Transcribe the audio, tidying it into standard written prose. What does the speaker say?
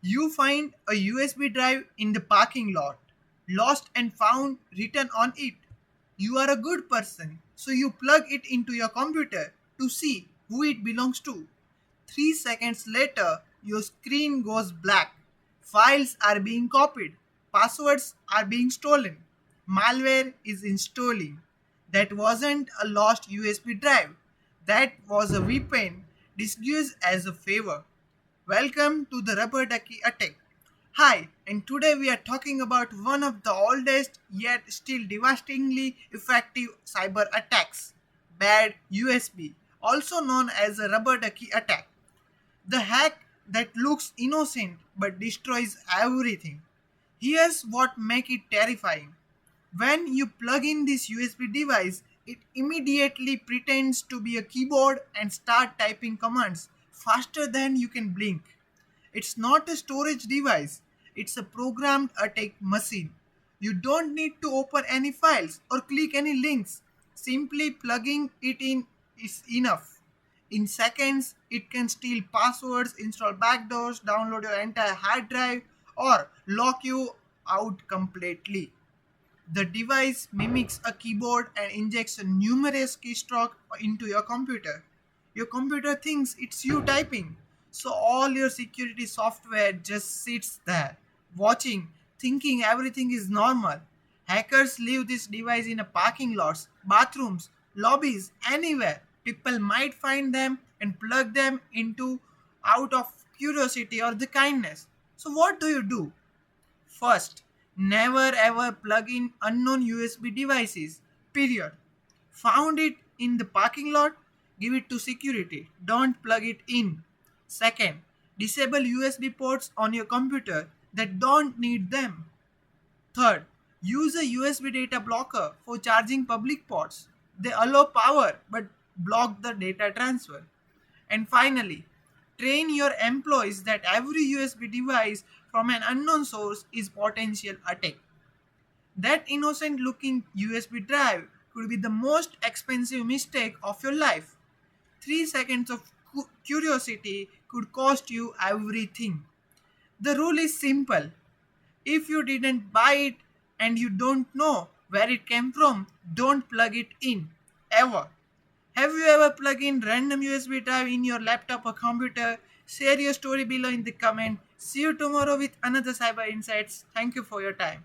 You find a USB drive in the parking lot, lost and found written on it. You are a good person, so you plug it into your computer to see who it belongs to. 3 seconds later, your screen goes black. Files are being copied. Passwords are being stolen. Malware is installing. That wasn't a lost USB drive. That was a weapon disguised as a favor. Welcome to the Rubber Ducky attack. Hi, and today we are talking about one of the oldest yet still devastatingly effective cyber attacks, bad USB, also known as a Rubber Ducky attack. The hack that looks innocent but destroys everything. Here's what makes it terrifying. When you plug in this USB device, it immediately pretends to be a keyboard and start typing commands faster than you can blink. It's not a storage device, it's a programmed attack machine. You don't need to open any files or click any links. Simply plugging it in is enough. In seconds, it can steal passwords, install backdoors, download your entire hard drive, or lock you out completely. The device mimics a keyboard and injects a numerous keystroke into your computer. Your computer thinks it's you typing, so all your security software just sits there, watching, thinking everything is normal. Hackers leave this device in a parking lots, bathrooms, lobbies, anywhere. People might find them and plug them into out of curiosity or the kindness. So what do you do? First, never ever plug in unknown USB devices. Period. Found it in the parking lot? Give it to security. Don't plug it in. Second, disable USB ports on your computer that don't need them. Third, use a USB data blocker for charging public ports. They allow power but block the data transfer. And finally, train your employees that every USB device from an unknown source is potential attack. That innocent looking USB drive could be the most expensive mistake of your life. 3 seconds of curiosity could cost you everything. The rule is simple. If you didn't buy it and you don't know where it came from, don't plug it in. Ever. Have you ever plugged in random USB drive in your laptop or computer? Share your story below in the comment. See you tomorrow with another Cyber Insights. Thank you for your time.